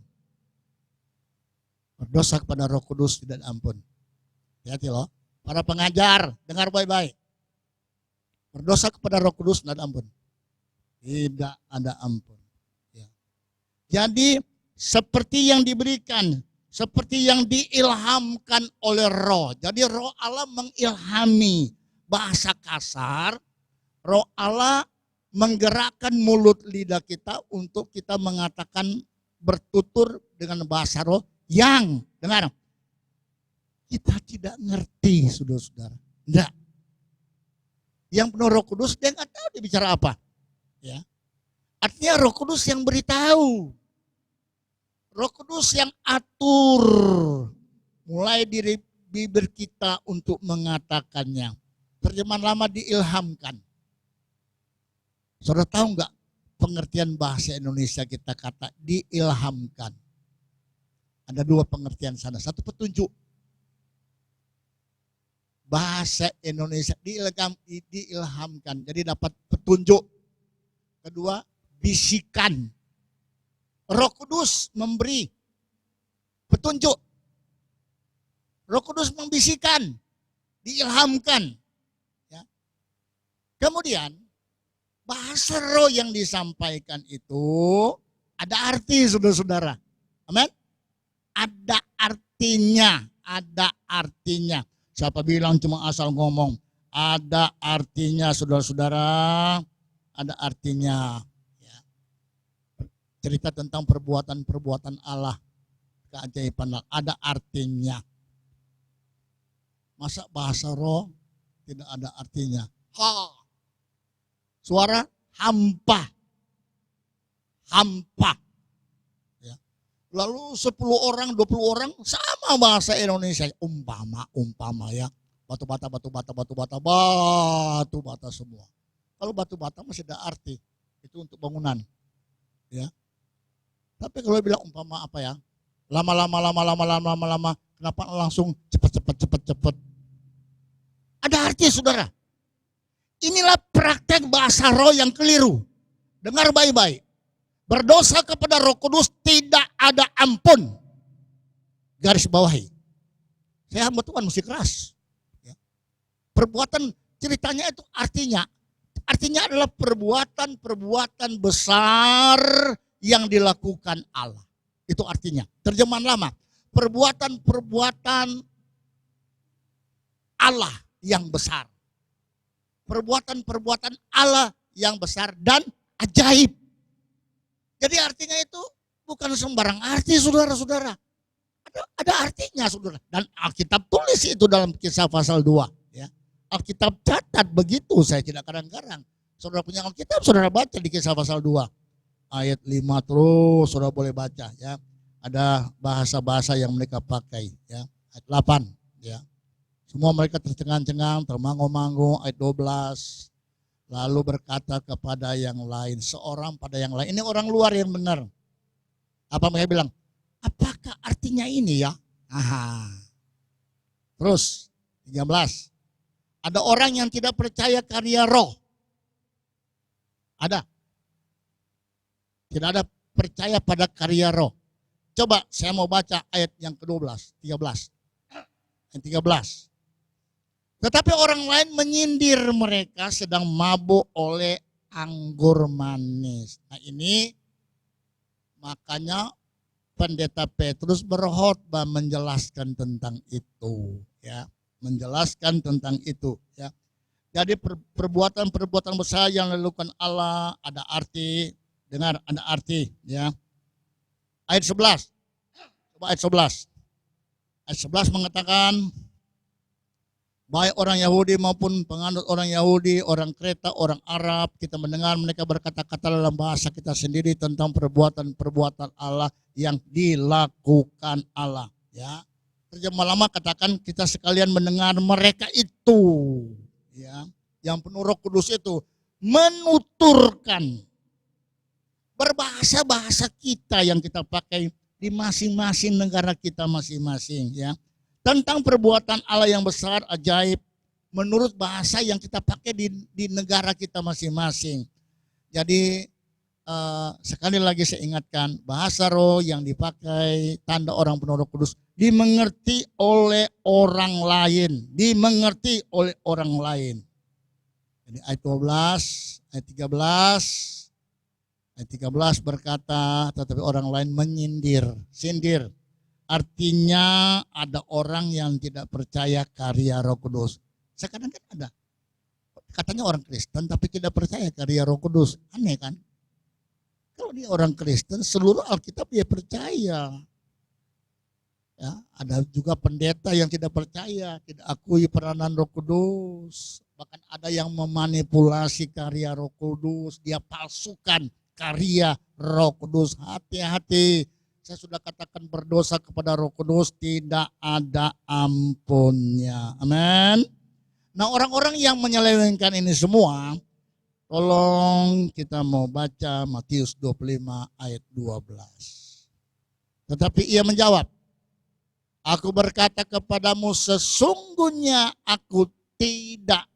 Berdosa kepada Roh Kudus tidak ada ampun. Hati-hati loh. Para pengajar, dengar baik-baik. Berdosa kepada Roh Kudus tidak ada ampun. Tidak ada ampun. Ya. Jadi seperti yang diberikan, seperti yang diilhamkan oleh Roh. Jadi Roh Allah mengilhami. Bahasa kasar, Roh Allah menggerakkan mulut lidah kita untuk kita mengatakan bertutur dengan bahasa roh yang, dengar, kita tidak ngerti, saudara-saudara. Enggak. Yang penuh Roh Kudus dia nggak tahu dia bicara apa. Ya. Artinya Roh Kudus yang beritahu. Roh Kudus yang atur mulai dari bibir kita untuk mengatakannya. Terjemahan lama diilhamkan. Saudara tahu nggak pengertian bahasa Indonesia kita kata diilhamkan? Ada dua pengertian sana. Satu petunjuk. Bahasa Indonesia diilhamkan, jadi dapat petunjuk. Kedua, bisikan. Roh Kudus memberi petunjuk. Roh Kudus membisikan, diilhamkan. Ya. Kemudian, bahasa roh yang disampaikan itu ada arti, saudara-saudara. Amin? Ada artinya, ada artinya. Siapa bilang cuma asal ngomong? Ada artinya, saudara-saudara. Ada artinya. Ya. Cerita tentang perbuatan-perbuatan Allah. Keajaiban Allah. Ada artinya. Masa bahasa roh tidak ada artinya. Suara hampa. Hampa. Ya. Lalu 10 orang, 20 orang sama bahasa Indonesia. Umpama ya. Batu bata semua. Kalau batu bata masih ada arti. Itu untuk bangunan. Ya. Tapi kalau bilang umpama apa ya? Lama. Kenapa langsung cepat. Ada arti, saudara. Inilah praktek bahasa roh yang keliru. Dengar baik-baik. Berdosa kepada Roh Kudus tidak ada ampun. Garis bawahi. Saya hamba Tuhan mesti keras. Ya. Perbuatan ceritanya itu artinya adalah perbuatan besar yang dilakukan Allah. Itu artinya. Terjemahan lama. Perbuatan Allah yang besar. Perbuatan Allah yang besar dan ajaib. Jadi artinya itu bukan sembarang arti, saudara-saudara. Ada artinya, saudara. Dan Alkitab tulis itu dalam Kisah pasal 2. Ya. Alkitab catat begitu, saya tidak kadang-kadang. Saudara punya Alkitab, saudara baca di Kisah pasal 2. Ayat 5 terus, saudara boleh baca. Ya. Ada bahasa-bahasa yang mereka pakai. Ya. Ayat 8. Ya. Semua mereka tercengang-cengang, termangu-mangu, ayat 12. Lalu berkata kepada yang lain, seorang pada yang lain. Ini orang luar yang benar. Apa mereka bilang? Apakah artinya ini ya? Aha. Terus, 13. Ada orang yang tidak percaya karya roh. Ada. Tidak ada percaya pada karya roh. Coba saya mau baca ayat yang ke-12, 13. Ayat 13. Tetapi orang lain menyindir mereka sedang mabuk oleh anggur manis. Nah ini makanya pendeta Petrus berkhotbah menjelaskan tentang itu. Ya, menjelaskan tentang itu. Ya. Jadi perbuatan-perbuatan besar yang dilakukan Allah ada arti. Dengar, ada arti. Ya. Ayat 11. Coba ayat 11. Ayat 11 mengatakan, baik orang Yahudi maupun penganut orang Yahudi, orang Kreta, orang Arab, kita mendengar mereka berkata-kata dalam bahasa kita sendiri tentang perbuatan-perbuatan Allah yang dilakukan Allah. Ya, terjemah lama katakan kita sekalian mendengar mereka itu, ya, yang penuh Roh Kudus itu menuturkan berbahasa-bahasa kita yang kita pakai di masing-masing negara kita masing-masing, ya. Tentang perbuatan Allah yang besar, ajaib, menurut bahasa yang kita pakai di negara kita masing-masing. Jadi sekali lagi saya ingatkan, bahasa roh yang dipakai, tanda orang penuh Roh Kudus, dimengerti oleh orang lain. Dimengerti oleh orang lain. Jadi ayat 12, ayat 13, ayat 13 berkata, tetapi orang lain menyindir, sindir. Artinya ada orang yang tidak percaya karya Roh Kudus. Sekarang kan ada. Katanya orang Kristen tapi tidak percaya karya Roh Kudus. Aneh kan? Kalau dia orang Kristen seluruh Alkitab dia percaya. Ya, ada juga pendeta yang tidak percaya, tidak akui peranan Roh Kudus. Bahkan ada yang memanipulasi karya Roh Kudus. Dia palsukan karya Roh Kudus. Hati-hati. Saya sudah katakan berdosa kepada Roh Kudus tidak ada ampunnya. Amin. Nah orang-orang yang menyelewengkan ini semua, tolong kita mau baca Matius 25 ayat 12. Tetapi ia menjawab, aku berkata kepadamu sesungguhnya aku tidak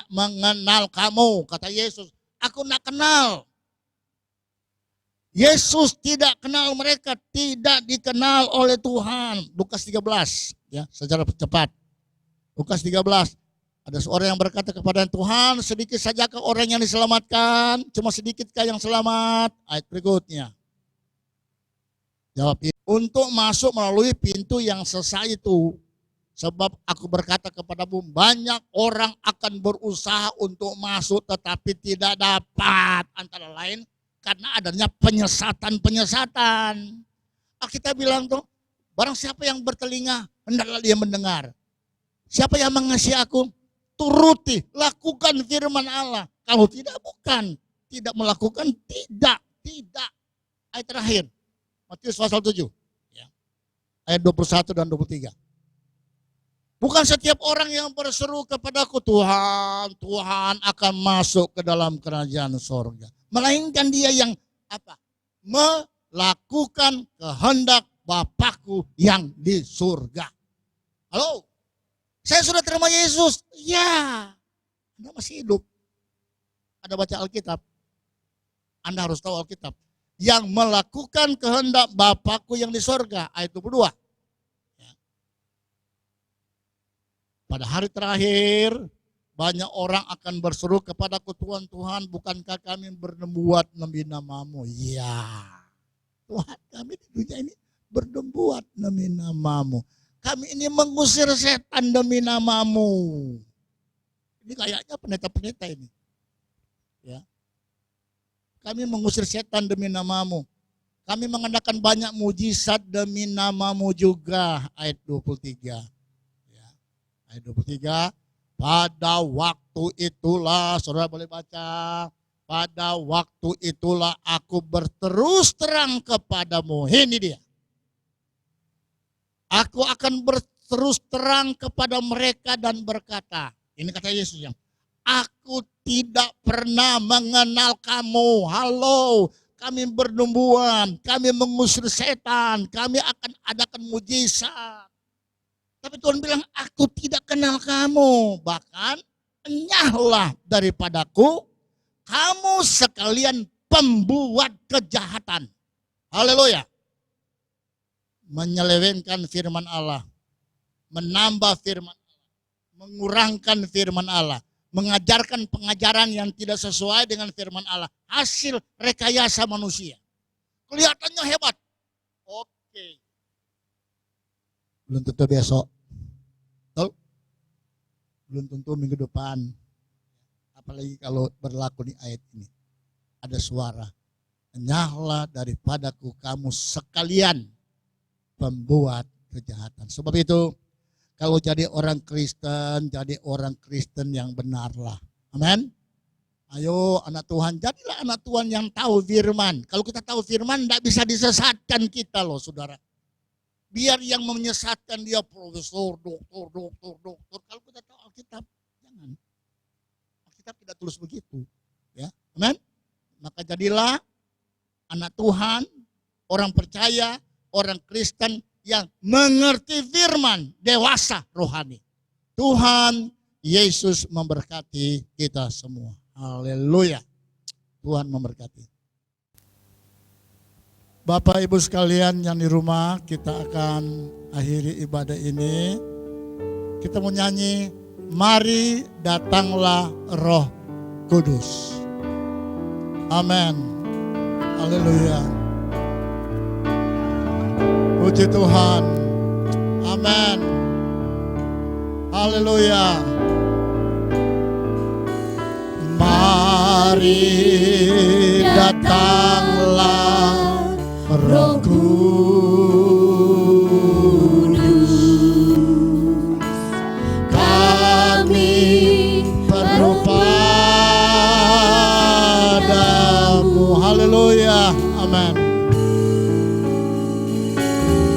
mengenal kamu. Kata Yesus, aku tidak kenal. Yesus tidak kenal mereka, tidak dikenal oleh Tuhan. Lukas 13, ya, secara cepat. Lukas 13, ada seorang yang berkata kepada Tuhan, sedikit sajakah orang yang diselamatkan? Cuma sedikitkah yang selamat? Ayat berikutnya. Jawab, untuk masuk melalui pintu yang sesak itu. Sebab aku berkata kepadamu, banyak orang akan berusaha untuk masuk tetapi tidak dapat. Antara lain, karena adanya penyesatan. Kita bilang tuh, barang siapa yang bertelinga, hendaklah dia mendengar. Siapa yang mengasihi aku, turuti, lakukan firman Allah. Kalau tidak, bukan. Tidak melakukan, tidak. Ayat terakhir, Matius pasal 7. Ya. Ayat 21 dan 23. Bukan setiap orang yang berseru kepadaku, Tuhan, Tuhan akan masuk ke dalam kerajaan sorga. Melainkan dia yang apa? Melakukan kehendak Bapakku yang di surga. Halo? Saya sudah terima Yesus. Ya. Anda masih hidup. Anda baca Alkitab. Anda harus tahu Alkitab. Yang melakukan kehendak Bapakku yang di surga. Ayat 22. Pada hari terakhir, banyak orang akan berseru kepadaku, Tuhan, Tuhan, bukankah kami bernubuat demi namamu? Ya, Tuhan, kami di dunia ini bernubuat demi namamu. Kami ini mengusir setan demi namamu. Ini kayaknya pendeta-pendeta ini. Ya. Kami mengusir setan demi namamu. Kami mengadakan banyak mujizat demi namamu juga. Ayat 23. Ayat 23, pada waktu itulah, saudara boleh baca, pada waktu itulah aku berterus terang kepadamu. Ini dia. Aku akan berterus terang kepada mereka dan berkata, ini kata Yesus yang, aku tidak pernah mengenal kamu. Halo, kami bernubuat, kami mengusir setan, kami akan adakan mujizat. Tapi Tuhan bilang, aku tidak kenal kamu. Bahkan, enyahlah daripadaku, kamu sekalian pembuat kejahatan. Haleluya. Menyelewengkan firman Allah. Menambah firman Allah. Mengurangkan firman Allah. Mengajarkan pengajaran yang tidak sesuai dengan firman Allah. Hasil rekayasa manusia. Kelihatannya hebat. Oke. Belum tentu besok. Belum tentu minggu depan. Apalagi kalau berlaku di ayat ini. Ada suara. Enyahlah daripadaku kamu sekalian pembuat kejahatan. Sebab itu kalau jadi orang Kristen yang benarlah. Amin. Ayo anak Tuhan, jadilah anak Tuhan yang tahu firman. Kalau kita tahu firman, tidak bisa disesatkan kita loh saudara. Biar yang menyesatkan dia profesor, doktor. Kalau kita tahu Alkitab, jangan. Alkitab tidak tulis begitu. Ya, amin. Maka jadilah anak Tuhan, orang percaya, orang Kristen yang mengerti firman, dewasa rohani. Tuhan Yesus memberkati kita semua. Haleluya. Tuhan memberkati. Bapak Ibu sekalian yang di rumah, kita akan akhiri ibadah ini. Kita mau nyanyi, mari datanglah Roh Kudus. Amin. Haleluya. Puji Tuhan. Amin. Haleluya. Mari datanglah Roh Kudus, kami perlu padamu. Haleluya, amin.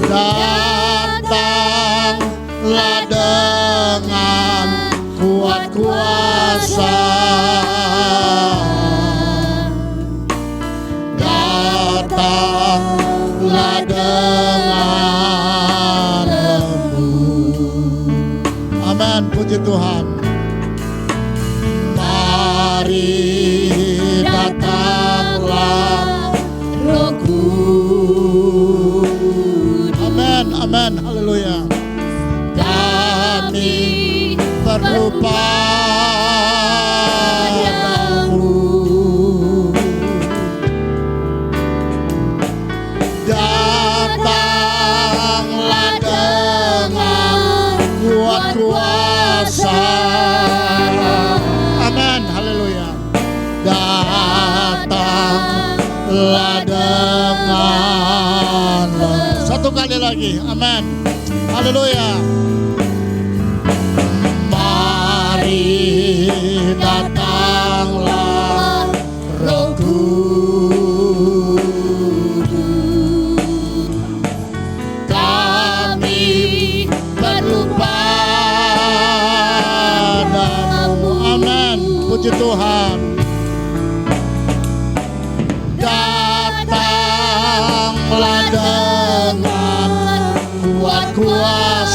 Datanglah dengan kuat kuasa, datanglah dengan lembut. Amin, puji Tuhan. Mari datanglah Roh Kudus. Amin, amin, haleluya. Kami perlu padamu. Datanglah dengan kuat kuasa. Amin, haleluya. Datanglah dengan satu kali lagi, amin, haleluya. Mari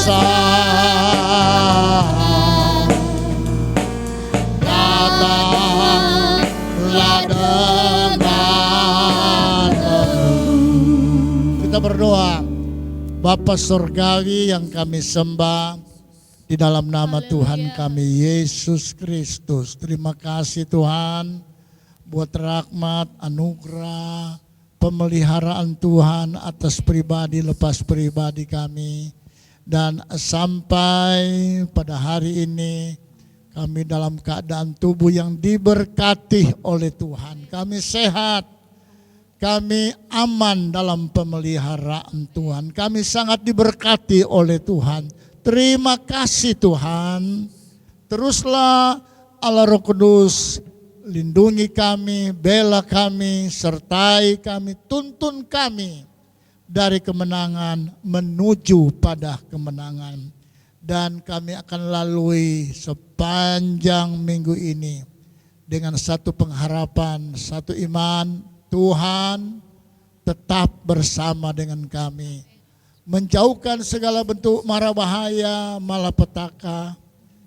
kuasa, datanglah dengan kita berdoa. Bapa Surgawi yang kami sembah, di dalam nama Tuhan kami Yesus Kristus, terima kasih Tuhan buat rahmat, anugerah, pemeliharaan Tuhan atas pribadi lepas pribadi kami. Dan sampai pada hari ini kami dalam keadaan tubuh yang diberkati oleh Tuhan. Kami sehat, kami aman dalam pemeliharaan Tuhan. Kami sangat diberkati oleh Tuhan. Terima kasih Tuhan. Teruslah Allah Roh Kudus lindungi kami, bela kami, sertai kami, tuntun kami dari kemenangan menuju pada kemenangan. Dan kami akan lalui sepanjang minggu ini dengan satu pengharapan, satu iman. Tuhan tetap bersama dengan kami, menjauhkan segala bentuk mara bahaya, malapetaka,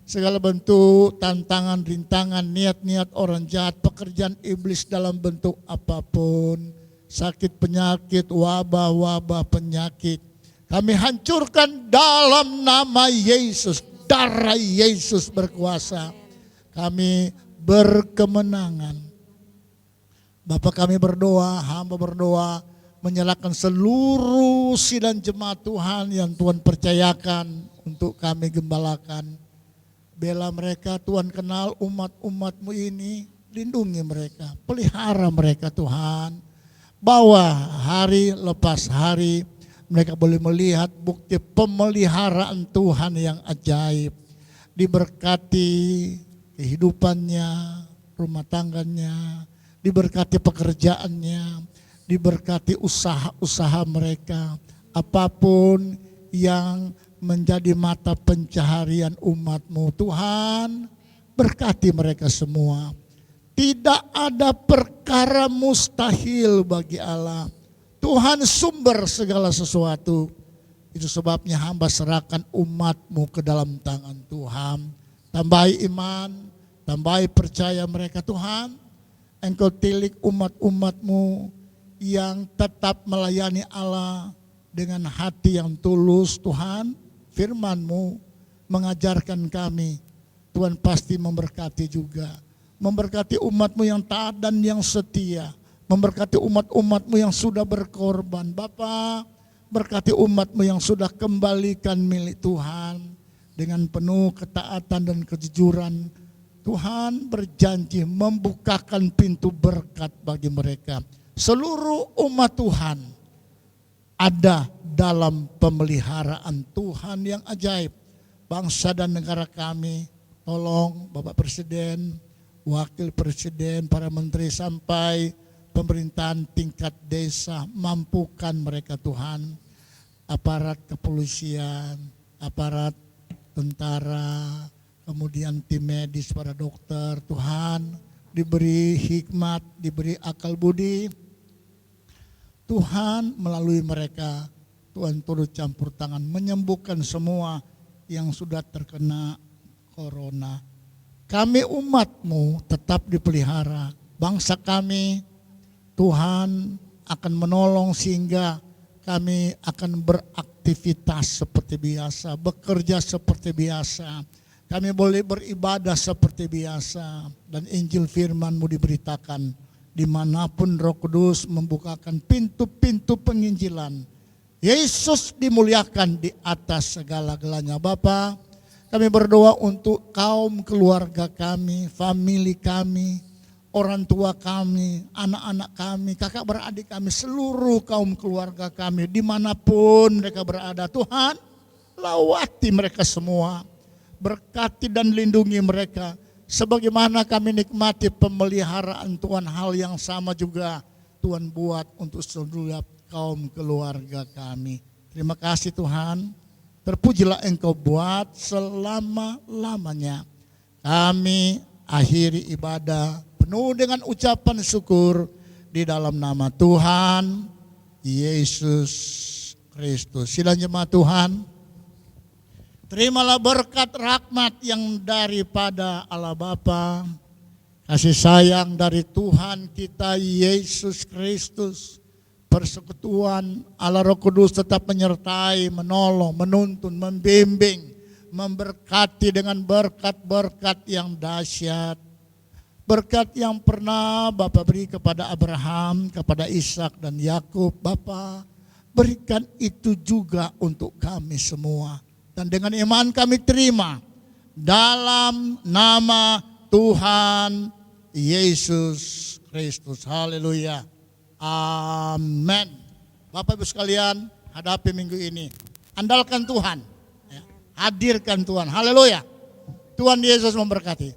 segala bentuk tantangan, rintangan, niat-niat orang jahat, pekerjaan iblis dalam bentuk apapun, sakit penyakit, wabah-wabah penyakit. Kami hancurkan dalam nama Yesus, darah Yesus berkuasa. Kami berkemenangan. Bapak kami berdoa, hamba berdoa, menyerahkan seluruh sidang jemaat Tuhan yang Tuhan percayakan untuk kami gembalakan. Bela mereka, Tuhan kenal umat-umat-Mu ini, lindungi mereka, pelihara mereka Tuhan. Bahwa hari lepas hari mereka boleh melihat bukti pemeliharaan Tuhan yang ajaib. Diberkati kehidupannya, rumah tangganya, diberkati pekerjaannya, diberkati usaha-usaha mereka, apapun yang menjadi mata pencaharian umat-Mu. Tuhan, berkati mereka semua. Tidak ada perkara mustahil bagi Allah. Tuhan sumber segala sesuatu. Itu sebabnya hamba serahkan umat-Mu ke dalam tangan Tuhan. Tambahi iman, tambahi percaya mereka Tuhan. Engkau tilik umat-umat-Mu yang tetap melayani Allah dengan hati yang tulus Tuhan. Firman-Mu mengajarkan kami, Tuhan pasti memberkati juga. Memberkati umat-Mu yang taat dan yang setia. Memberkati umat-umat-Mu yang sudah berkorban. Bapa, berkati umat-Mu yang sudah kembalikan milik Tuhan dengan penuh ketaatan dan kejujuran. Tuhan berjanji membukakan pintu berkat bagi mereka. Seluruh umat Tuhan ada dalam pemeliharaan Tuhan yang ajaib. Bangsa dan negara kami, tolong Bapak Presiden, Wakil Presiden, para menteri sampai pemerintahan tingkat desa, mampukan mereka Tuhan. Aparat kepolisian, aparat tentara, kemudian tim medis, para dokter, Tuhan diberi hikmat, diberi akal budi. Tuhan melalui mereka, Tuhan turut campur tangan menyembuhkan semua yang sudah terkena corona. Kami umat-Mu tetap dipelihara. Bangsa kami, Tuhan akan menolong sehingga kami akan beraktivitas seperti biasa, bekerja seperti biasa. Kami boleh beribadah seperti biasa. Dan Injil firman-Mu diberitakan dimanapun Roh Kudus membukakan pintu-pintu penginjilan. Yesus dimuliakan di atas segala-galanya. Bapa, kami berdoa untuk kaum keluarga kami, famili kami, orang tua kami, anak-anak kami, kakak beradik kami, seluruh kaum keluarga kami dimanapun mereka berada. Tuhan, lawati mereka semua. Berkati dan lindungi mereka. Sebagaimana kami nikmati pemeliharaan Tuhan, hal yang sama juga Tuhan buat untuk seluruh kaum keluarga kami. Terima kasih Tuhan. Terpujilah Engkau buat selama-lamanya. Kami akhiri ibadah penuh dengan ucapan syukur di dalam nama Tuhan Yesus Kristus. Sidang jemaat Tuhan, Terimalah berkat rahmat yang daripada Allah Bapa, kasih sayang dari Tuhan kita Yesus Kristus, persekutuan Allah Roh Kudus tetap menyertai, menolong, menuntun, membimbing, memberkati dengan berkat-berkat yang dahsyat. Berkat yang pernah Bapa beri kepada Abraham, kepada Ishak dan Yakub, Bapa berikan itu juga untuk kami semua. Dan dengan iman kami terima dalam nama Tuhan Yesus Kristus. Haleluya. Amin. Bapak Ibu sekalian, hadapi minggu ini. Andalkan Tuhan. Hadirkan Tuhan. Haleluya. Tuhan Yesus memberkati.